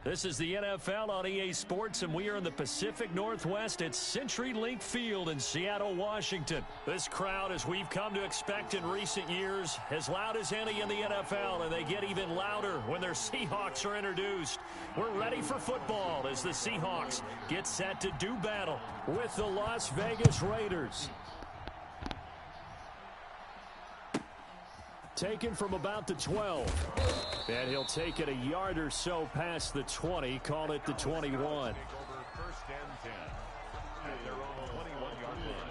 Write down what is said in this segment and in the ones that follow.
This is the NFL on EA Sports, and we are in the Pacific Northwest at CenturyLink Field in Seattle, Washington. This crowd, as we've come to expect in recent years, as loud as any in the NFL, and they get even louder when their Seahawks are introduced. We're ready for football as the Seahawks get set to do battle with the Las Vegas Raiders. Taken from about the 12. And he'll take it a yard or so past the 20, call it the 21. First and 10 at their own 21-yard line.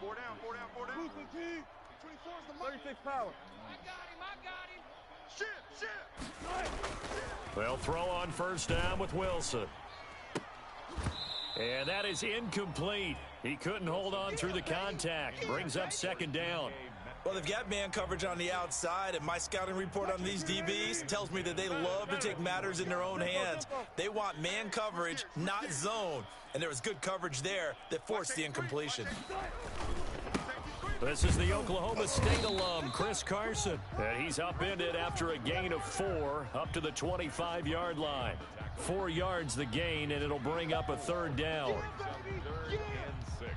Four down. 24's the 36 power. I got him. Shit. They'll throw on first down with Wilson. And that is incomplete. He couldn't hold on through the contact. Brings up second down. Well, they've got man coverage on the outside, and my scouting report on these DBs tells me that they love to take matters in their own hands. They want man coverage, not zone. And there was good coverage there that forced the incompletion. This is the Oklahoma State alum, Chris Carson. And he's upended after a gain of 4 up to the 25-yard line. 4 yards the gain, and it'll bring up a third down. Third and 6.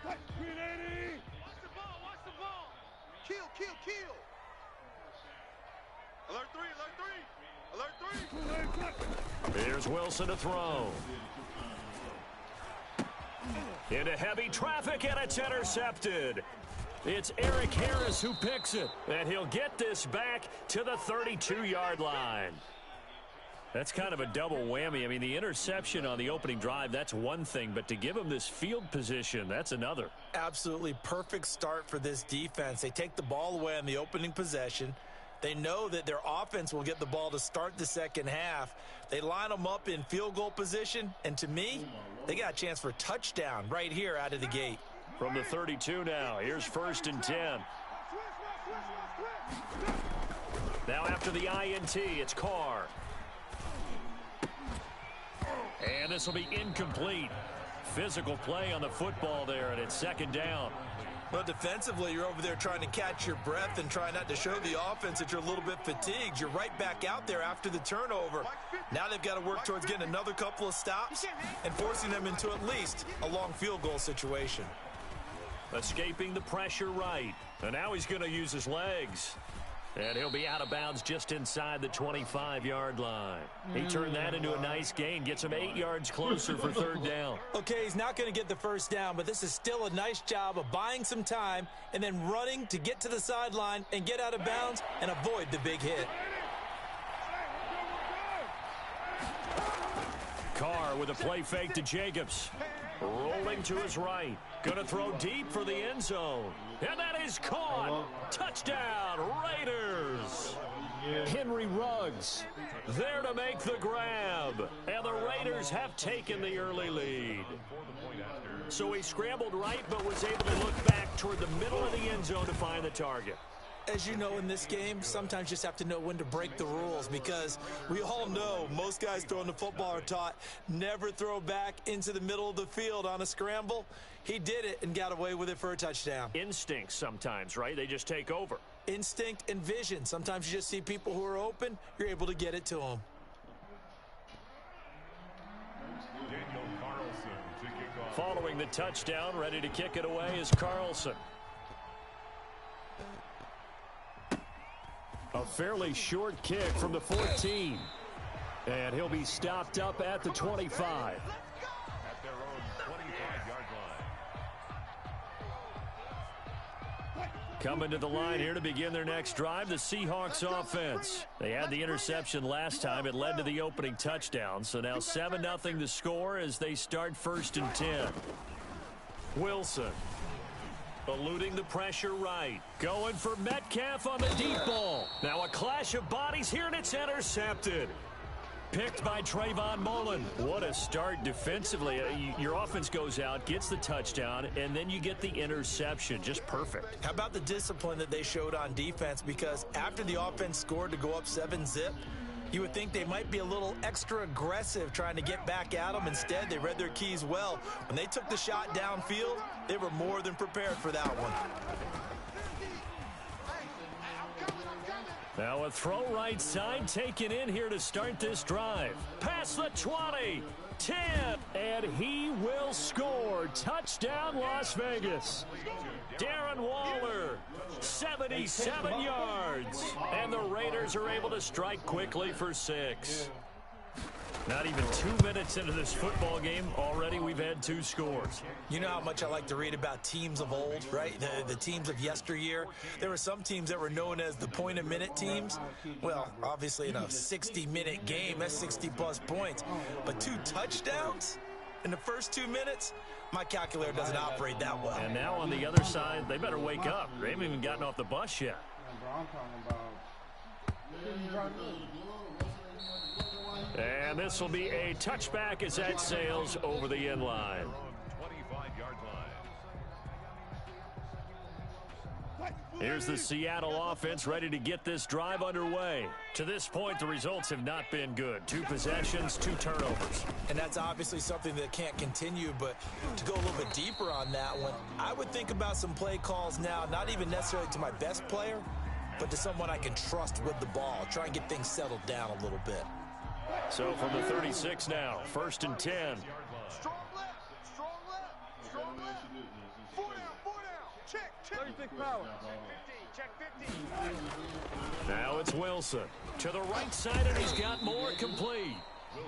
Watch the ball. Kill. Alert 3. Here's Wilson to throw. Into heavy traffic, and it's intercepted. It's Eric Harris who picks it, and he'll get this back to the 32-yard line. That's kind of a double whammy. I mean, the interception on the opening drive, that's one thing, but to give him this field position, that's another. Absolutely perfect start for this defense. They take the ball away on the opening possession. They know that their offense will get the ball to start the second half. They line them up in field goal position, and to me, they got a chance for a touchdown right here out of the gate. From the 32 now, here's first and 10. Now after the INT, it's Carr. And this will be incomplete. Physical play on the football there, and it's second down. Well, defensively, you're over there trying to catch your breath and try not to show the offense that you're a little bit fatigued. You're right back out there after the turnover. Now they've got to work towards getting another couple of stops and forcing them into at least a long field goal situation. Escaping the pressure right. And now he's going to use his legs. And he'll be out of bounds just inside the 25-yard line. He turned that into a nice gain, gets him 8 yards closer for third down. Okay, he's not going to get the first down, but this is still a nice job of buying some time and then running to get to the sideline and get out of bounds and avoid the big hit. Carr with a play fake to Jacobs. Rolling to his right. Going to throw deep for the end zone. And that is caught. Touchdown, Raiders. Henry Ruggs there to make the grab. And the Raiders have taken the early lead. So he scrambled right but was able to look back toward the middle of the end zone to find the target. As you know, in this game, sometimes you just have to know when to break the rules, because we all know most guys throwing the football are taught never throw back into the middle of the field on a scramble. He did it and got away with it for a touchdown. Instinct sometimes, right? They just take over. Instinct and vision. Sometimes you just see people who are open, you're able to get it to them. Following the touchdown, ready to kick it away is Carlson. A fairly short kick from the 14. And he'll be stopped up at the 25. At their own 25-yard line. Coming to the line here to begin their next drive, the Seahawks offense. They had the interception last time. It led to the opening touchdown. So now 7-0 the score as they start first and 10. Wilson. Eluding the pressure right. Going for Metcalf on the deep ball. Now a clash of bodies here, and it's intercepted. Picked by Trayvon Mullen. What a start defensively. Your offense goes out, gets the touchdown, and then you get the interception. Just perfect. How about the discipline that they showed on defense? Because after the offense scored to go up 7-zip, you would think they might be a little extra aggressive trying to get back at them. Instead, they read their keys well. When they took the shot downfield, they were more than prepared for that one. Now a throw right side taken in here to start this drive. Past the 20, 10, and he will score. Touchdown, Las Vegas. Darren Waller, 77 yards. And the Raiders are able to strike quickly for 6. Not even 2 minutes into this football game, already we've had 2 scores. You know how much I like to read about teams of old, right? The teams of yesteryear. There were some teams that were known as the point-a-minute teams. Well, obviously in a 60-minute game, that's 60-plus points. But 2 touchdowns in the first 2 minutes? My calculator doesn't operate that well. And now on the other side, they better wake up. They haven't even gotten off the bus yet. And this will be a touchback as that sails over the end line. 25-yard line. Here's the Seattle offense ready to get this drive underway. To this point, the results have not been good. 2 possessions, 2 turnovers. And that's obviously something that can't continue, but to go a little bit deeper on that one, I would think about some play calls now, not even necessarily to my best player, but to someone I can trust with the ball. Try and get things settled down a little bit. So from the 36 now, 1st and 10. Strong left, strong left, strong left. 4 down, check. 36 power. Check 15. Now it's Wilson to the right side, and he's got more complete.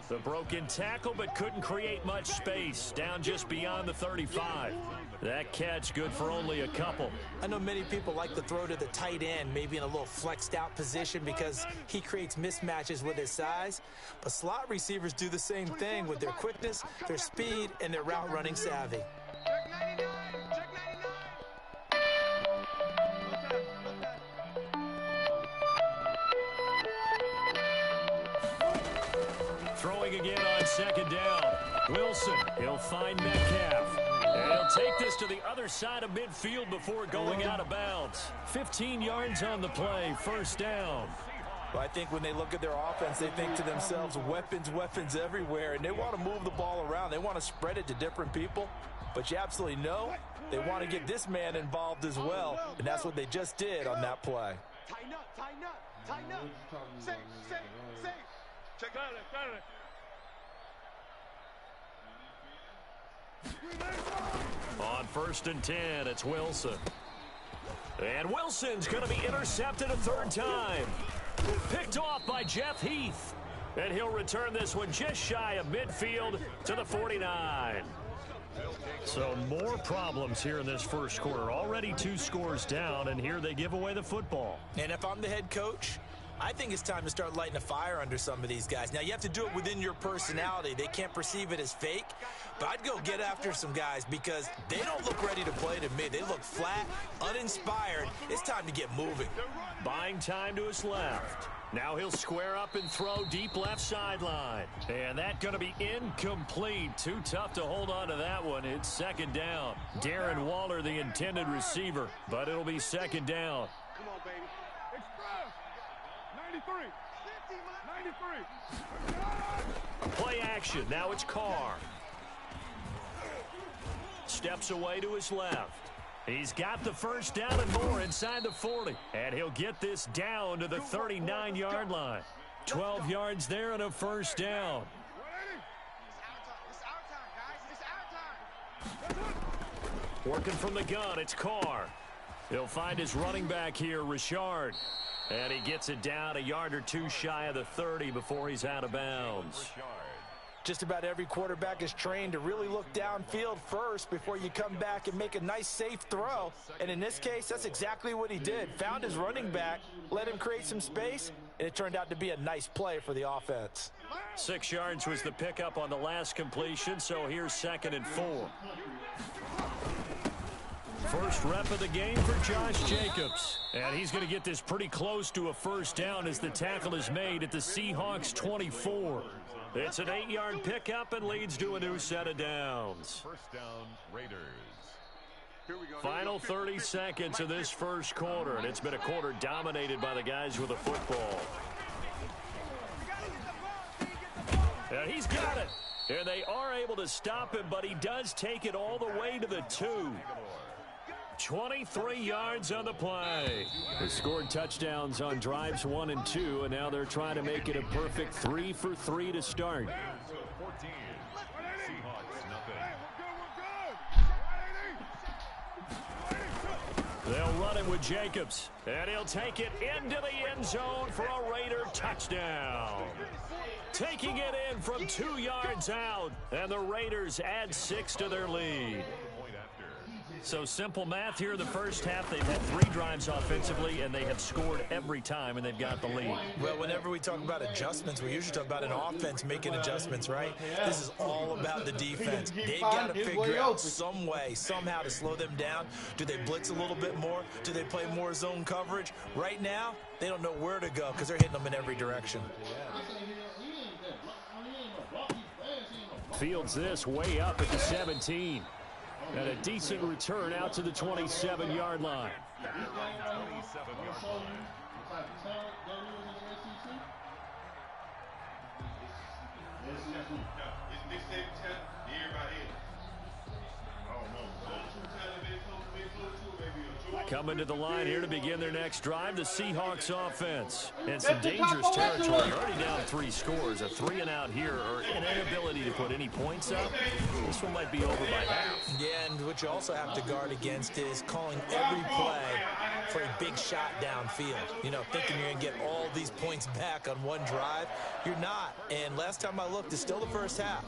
The broken tackle, but couldn't create much space. Down just beyond the 35. That catch good for only a couple. I know many people like to throw to the tight end, maybe in a little flexed out position because he creates mismatches with his size. But slot receivers do the same thing with their quickness, their speed, and their route running savvy. Check 99, check 99. Throwing again on 2nd down. Wilson, he'll find Metcalf. And he'll take this to the other side of midfield before going out of bounds. 15 yards on the play, 1st down. Well, I think when they look at their offense, they think to themselves, weapons everywhere, and they want to move the ball around. They want to spread it to different people. But you absolutely know they want to get this man involved as well, and that's what they just did on that play. Tighten up. Safe. Check out it. On 1st and 10, it's Wilson. And Wilson's going to be intercepted a 3rd time. Picked off by Jeff Heath. And he'll return this one just shy of midfield to the 49. So more problems here in this first quarter. Already 2 scores down, and here they give away the football. And if I'm the head coach, I think it's time to start lighting a fire under some of these guys. Now, you have to do it within your personality. They can't perceive it as fake. But I'd go get after some guys because they don't look ready to play to me. They look flat, uninspired. It's time to get moving. Buying time to his left. Now he'll square up and throw deep left sideline. And that's going to be incomplete. Too tough to hold on to that one. It's 2nd down. Darren Waller, the intended receiver, but it'll be 2nd down. Come on, baby. Express. 93. Play action. Now it's Carr. Steps away to his left. He's got the 1st down and more inside the 40. And he'll get this down to the 39-yard line. 12 yards there and a 1st down. Working from the gun, it's Carr. He'll find his running back here, Richard. And he gets it down a yard or 2 shy of the 30 before he's out of bounds. Just about every quarterback is trained to really look downfield first before you come back and make a nice, safe throw. And in this case, that's exactly what he did. Found his running back, let him create some space, and it turned out to be a nice play for the offense. 6 yards was the pickup on the last completion, so here's 2nd and 4. First rep of the game for Josh Jacobs. And he's going to get this pretty close to a first down as the tackle is made at the Seahawks 24. It's an 8-yard pickup and leads to a new set of downs. First down, Raiders. Final 30 seconds of this first quarter, and it's been a quarter dominated by the guys with the football. And he's got it. And they are able to stop him, but he does take it all the way to the 2. 23 yards on the play. They scored touchdowns on drives 1 and 2, and now they're trying to make it a perfect 3 for 3 to start. 14. Seahawks, nothing. They'll run it with Jacobs, and he'll take it into the end zone for a Raider touchdown. Taking it in from 2 yards out, and the Raiders add 6 to their lead. So simple math here in the first half. They've had 3 drives offensively, and they have scored every time, and they've got the lead. Well, whenever we talk about adjustments, we usually talk about an offense making adjustments, right? This is all about the defense. They've got to figure out some way, somehow to slow them down. Do they blitz a little bit more? Do they play more zone coverage? Right now, they don't know where to go because they're hitting them in every direction. Fields this way up at the 17. And a decent return out to the 27-yard line. 27-yard line. Coming to the line here to begin their next drive, the Seahawks offense. And some dangerous territory. Already down 3 scores. A 3-and-out here, or an inability to put any points up. This one might be over by half. Yeah, and what you also have to guard against is calling every play for a big shot downfield. You know, thinking you're going to get all these points back on one drive. You're not. And last time I looked, it's still the first half.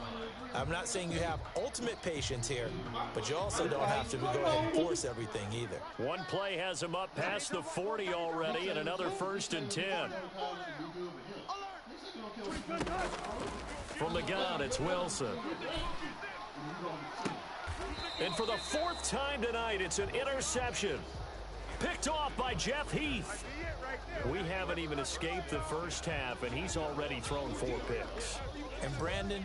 I'm not saying you have ultimate patience here, but you also don't have to go ahead and force everything either. One play has him up past the 40 already, and another 1st and 10. From the gun, it's Wilson. And for the 4th time tonight, it's an interception. Picked off by Jeff Heath. We haven't even escaped the first half, and he's already thrown 4 picks. And Brandon,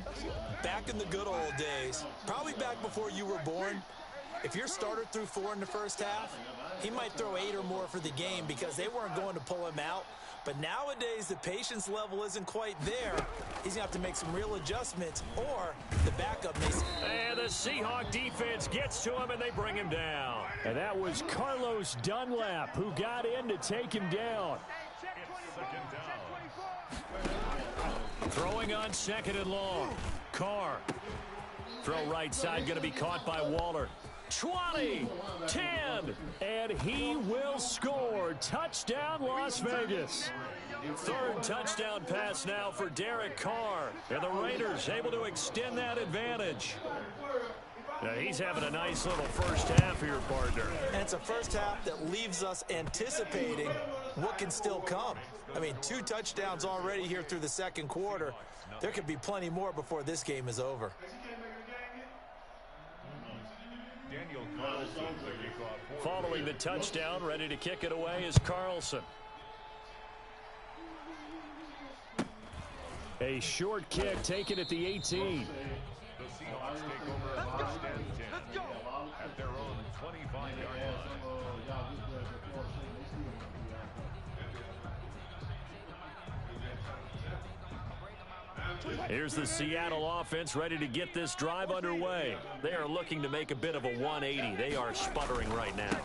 back in the good old days, probably back before you were born, if your starter threw 4 in the first half, he might throw 8 or more for the game because they weren't going to pull him out. But nowadays, the patience level isn't quite there. He's going to have to make some real adjustments, or the backup needs. And the Seahawk defense gets to him, and they bring him down. And that was Carlos Dunlap who got in to take him down. Second down. Throwing on 2nd and long. Carr. Throw right side going to be caught by Waller. 20, 10, and he will score. Touchdown, Las Vegas. 3rd touchdown pass now for Derek Carr. And the Raiders able to extend that advantage. Now he's having a nice little first half here, partner. And it's a first half that leaves us anticipating what can still come. I mean, 2 touchdowns already here through the second quarter. There could be plenty more before this game is over. Following the touchdown, ready to kick it away is Carlson. A short kick taken at the 18. The Seahawks take over at 1st and 10 at their own 25-yard line. Here's the Seattle offense ready to get this drive underway. They are looking to make a bit of a 180. They are sputtering right now.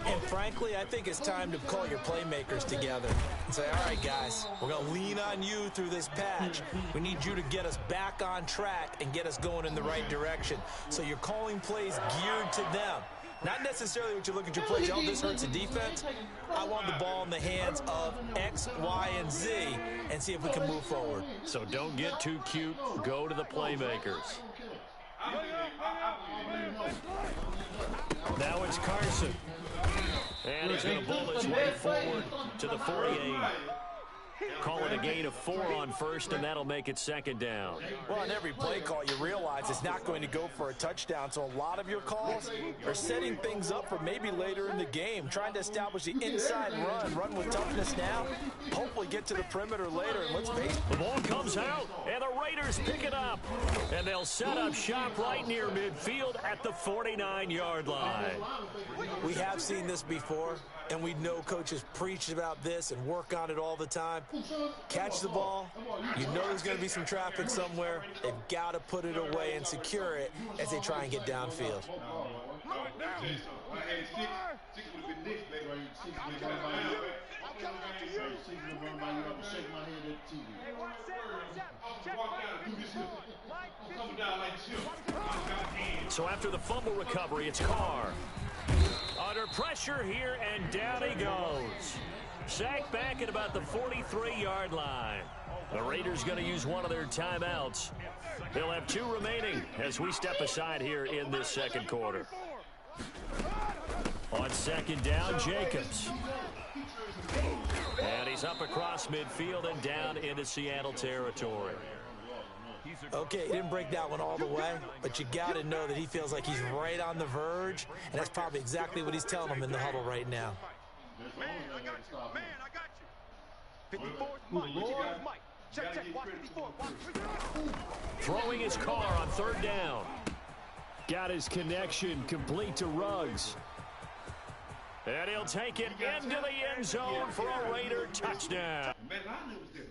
And frankly, I think it's time to call your playmakers together and say, all right, guys, we're going to lean on you through this patch. We need you to get us back on track and get us going in the right direction. So you're calling plays geared to them. Not necessarily what you look at your plays, oh, this hurts the defense. I want the ball in the hands of X, Y, and Z and see if we can move forward. So don't get too cute. Go to the playmakers. Now it's Carson. And he's going to bull his way forward to the 48. Call it a gain of 4 on first, and that'll make it second down. Well, on every play call, you realize it's not going to go for a touchdown, so a lot of your calls are setting things up for maybe later in the game, trying to establish the inside run with toughness now, hopefully get to the perimeter later, and let's face it. The ball comes out, and the Raiders pick it up, and they'll set up shop right near midfield at the 49-yard line. We have seen this before, and we know coaches preach about this and work on it all the time. Catch the ball. You know there's going to be some traffic somewhere. They've got to put it away and secure it as they try and get downfield. So after the fumble recovery, it's Carr. Under pressure here, and down he goes. Sacked back at about the 43-yard line. The Raiders going to use one of their timeouts. They'll have 2 remaining as we step aside here in this second quarter. On second down, Jacobs. And he's up across midfield and down into Seattle territory. Okay, he didn't break that one all the way, but you got to know that he feels like he's right on the verge, and that's probably exactly what he's telling him in the huddle right now. Man, I got you. Man, I got you. 54 Mike. Mike. Check. Watch 54. Watch. Throwing his car on third down. Got his connection complete to Ruggs. And he'll take it into the end zone for a Raider touchdown. Man, I knew it was there.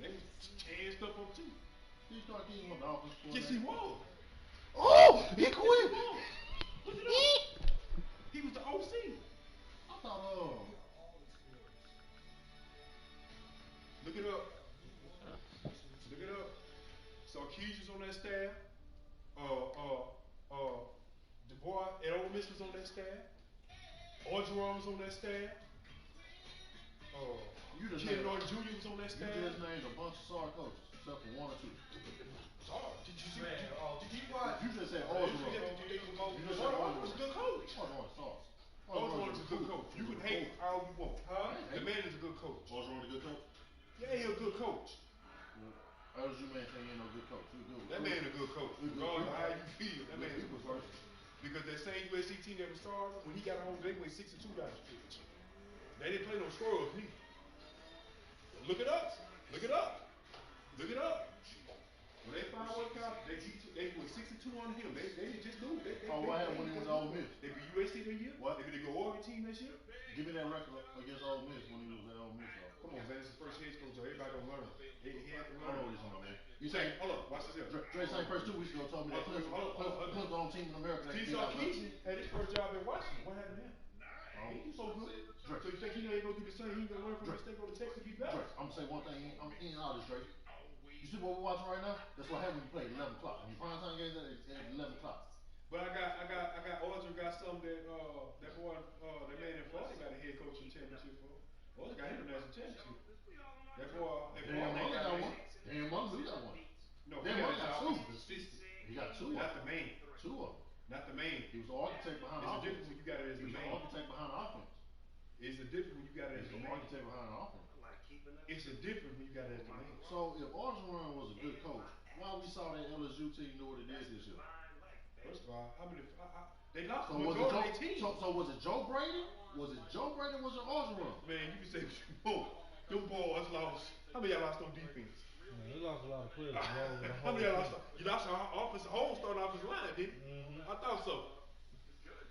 They was tearing stuff up too. Yes, he was. Oh, he quit. Look it up. He was the OC. I thought, Look it up. Look it up. So Keys was on that staff. The boy at Ole Miss was on that staff. Orgeron was on that staff. you just Ken named, Norton Jr. was on that you staff. just named a bunch of SAR coaches, except for 1 or 2. Sorry, did you see? Did you You just said Oh, Orgeron. Orgeron was a good coach. Orgeron is a good coach. You can hate all you want. Huh? The man is a good coach. Orgeron a good coach? Yeah, he's a good coach. How does you man say he ain't no good coach? He good. That man a good coach. Regardless of how you feel, that man is a good coach. Because that same USC team that was starting, when he got home, they went 6-2 down the stretch. They didn't play no scrubs, neither. Look it up. Look it up. Look it up. When they found one guy, they went 6-2 on him. They didn't just lose. What happened when he was at Ole Miss? They beat USC that year. What? They beat the Oregon team this year. Give me that record against Ole Miss when he was at Ole Miss. Come on, man. It's the first head coach, so everybody gonna learn. He had to learn. Hold on, this one, man. You say, hold up, watch this here. Dre St. First 2 weeks ago told me that Clemson's the only team in America that can Keith beat out Keaton had his first job in Washington. What happened to him? He was so good. Dre. So you think he ain't gonna do the same? He ain't gonna learn from his mistake on the Texas to be better? Dre, I'm gonna say one thing. I'm in all this, Dre. You see what we're watching right now? That's what happens when you play at 11 o'clock. When you prime time games at 11 o'clock. But I got Arthur got something that boy, that man in Florida got a head coaching championship for. Arthur got him a national championship. That boy got one. Dan Muller got one. No, Dan Muller got 2. Assistant. He got 2. Not the main. 2 of them. Not the main. He was the architect behind the It's a offense. difference when you got it as He the was the main. architect behind the offense. It's a difference when you got it as He's the the main. architect behind the offense. It's a difference when you got it as the main. So if Orgeron was a good coach, why we saw that LSU team do what it did this year? First of all, how many? They lost So the was it majority Joe? of their team. So was it Joe Brady? Was it Joe Brady? Or was it Orgeron? Man, you can say what you want. Them boys lost. How many y'all lost on defense? They lost a lot of players. How many y'all lost? You lost our offensive whole starting offensive line, didn't you? I thought so.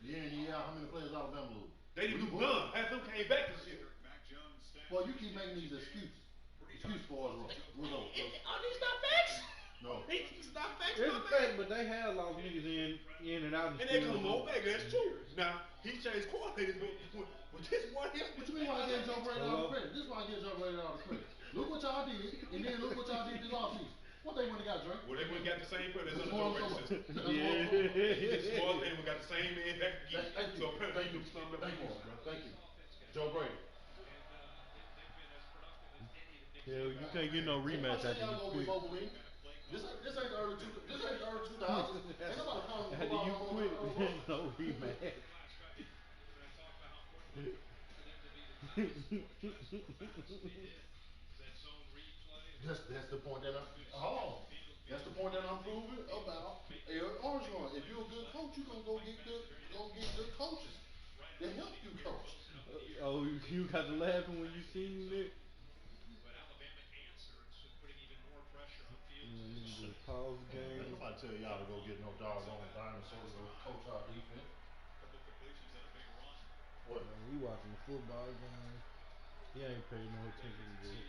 Year in, year out, how many players Alabama lose? They didn't do none. Half of them came back this year. Well, you keep making these excuses. Excuse for Orgeron. What's up? Are these not facts? No. These not facts. It's not a fact, but they had lost niggas in and out. And they come on back. That's true. Now he changed coordinators, but this one here. What you mean why I get Joe Brady all the credit? This is why I get Joe Brady all the credit. Look what y'all did, and then look what y'all did this offseason. What they went and got, Drake? Well, they went and got the same player that's under the Small Joe Brady summer. system. Yeah. This small thing, we got the same man back again. Thank you. So apparently, Thank you. something Thank you. bro. Thank you. Joe Brady. Hell, you can't get no rematch after you quit. This ain't the early 2000s. Ain't nobody calling After you quit, there's no rematch. That's the point that that's the point that I'm proving about Eric Armstrong. If you're a good coach, you're gonna go get good coaches to help you coach. Oh, you got to laughing when you seen it. Nigga just pause the Man, ain't game. nobody tell y'all to go get no doggone dinosaur to go coach our defense. What? Man, he watching the football game. He ain't paying no attention to it.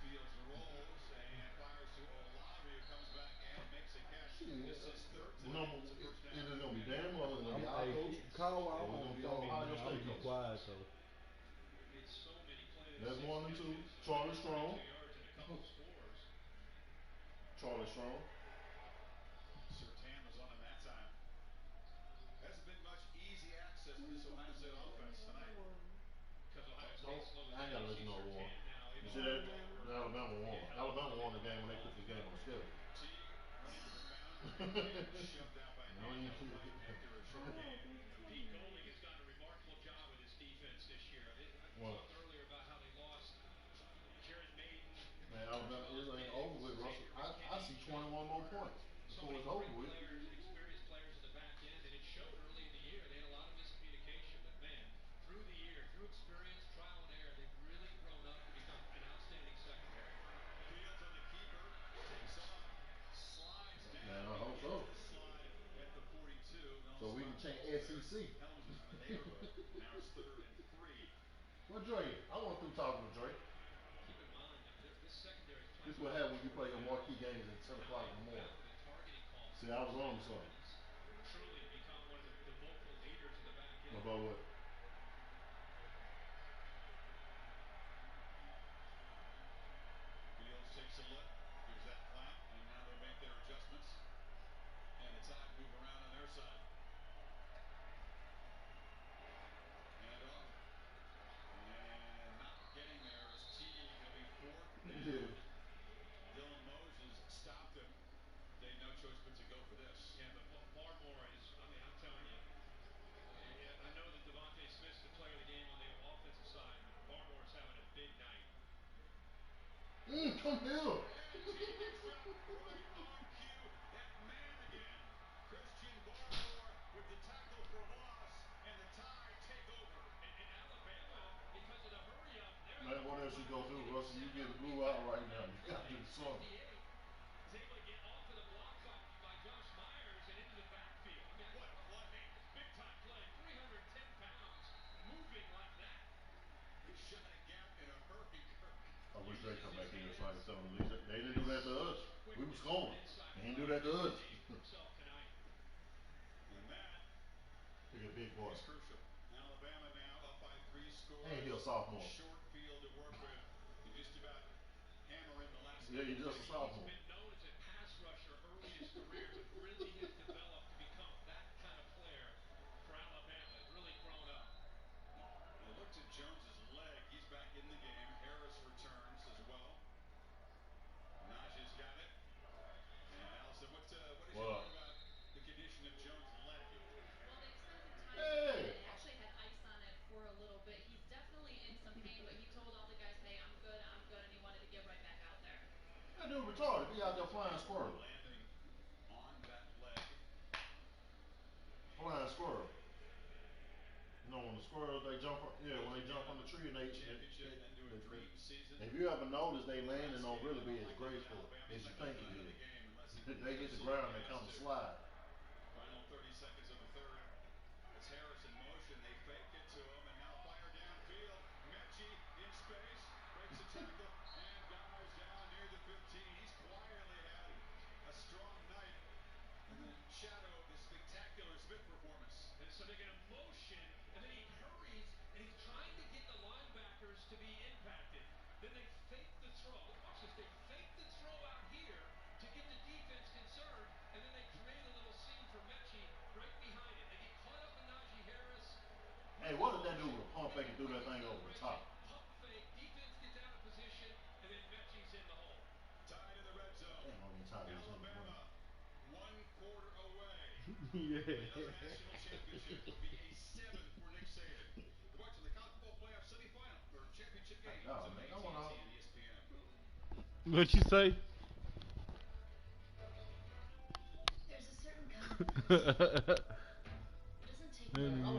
Fields rolls and fires to Olave, who comes back and makes a catch. Shit, This is third today. number It's a first down. either gonna be Dan or it's gonna I'm be our hey, coach call or out it's on gonna be phone, Ohio man. I'm State gonna be coach. quiet though. That's 1 and 2. Charlie Strong. Charlie Strong. Surtain was on him that time. Hasn't been much easy access for this Ohio State offense tonight. I ain't gotta let you know who won. You see that? Alabama won. Alabama won the game when they put this game on the schedule. Teague running to the boundary and shoved out by Newfield after a short gain. Pete Golding has done a remarkable job with his defense this year. We What? talked earlier about how they lost Kieran Maiden. Man, Alabama, it ain't over with, Russell. I see 21 more points So before many it's over great with. players and experienced players in the back end, and it showed early in the year. They had a lot of miscommunication, but man, through the year, through experience, trial and error, they've really grown up to become an outstanding secondary. Fields on the keeper, takes off, slides Man, down. I hope so. Begins the slide at the 42. No So we can spot change ball there. SEC. Helms was in the neighborhood. Now it's 3rd and 3. Well, Dre, I want through talking to Dre. Keep in mind, this secondary is playing This is what happens when you play your marquee games at 10 o'clock in the morning. with targeting calls. See, I was on to something. Truly become one of the vocal leaders of the back end. About what? Fields takes a look. Here's that flat, and now they make their adjustments. And the Tide move around on their side. And off. And not getting there is Teague. It'll be 4th down. Dylan Moses stopped him. They had no choice but to go for this. Yeah, but Barmore is, I mean, I'm telling you, I know that Devontae Smith's the player of the game on the offensive side, but Barmore's having a big night. Come here. And Teague gets dropped right on cue. That man again. Christian Barmore with the tackle for loss, and the Tide take over. And Alabama, because of the hurry up, Man, what else you go through, Russell? You getting blew out right now. You got to do something. is able to get off of the block by Josh Myers and into the backfield. I mean, What a play. big time play. 310 pounds moving like that. He shot a gap in a hurry, Kirk. I wish they'd come back in here so I could tell them they didn't do that to us. We was going. They didn't do that to us. Himself tonight. And that Look at big boy. is crucial. Alabama now up by 3 scores. Ain't he a sophomore? Short field to work with. You just about hammer in the last. Yeah, he's just a sophomore. He's been known as a pass rusher early in his career, but really has developed to become that kind of player for Alabama. Has really grown up. They looked at Jones's leg. He's back in the game. Harris returns as well. Najee's got it. And Allison, what did you learn about the condition of Jones' leg? Well, they've spent some time on it. It actually had ice on it for a little bit. He's definitely in some pain, but he told all the guys, hey, I'm good, and he wanted to get right back out there. That dude retarded. He out there flying squirrel. Landing on that leg. Flying squirrel. You know when the squirrels they jump, when they jump on the tree and they Championship into a dream season. if you ever notice they landing don't really be as graceful as you think it is. They hit the ground, they come to slide. Final 30 seconds of the 3rd. It's Harris in motion. They fake it to him and now fire downfield. Mechie in space, breaks a tackle and dives down near the 15. He's quietly had a strong night in the shadow of the spectacular Smith performance. And so they get a motion, and then he hurries, and he's trying to get the linebackers to be impacted. Then they fake the throw. Watch this. They fake the throw out here to get the defense concerned, and then they create a little seam for Mechie right behind it. They get caught up in Najee Harris. Hey, what did that do with a pump fake and threw that thing over the top? Pump fake, defense gets out of position, and then Mechie's in the hole. Tied in the red zone. Damn, I'm tired of this. Alabama, 1 quarter away. Yeah. Another national championship would be a 7th for Nick Saban. You're watching the college football playoff semifinal or championship game Oh, on man, AT&T and ESPN. What'd you say? There's a certain kind of person who doesn't take Man, no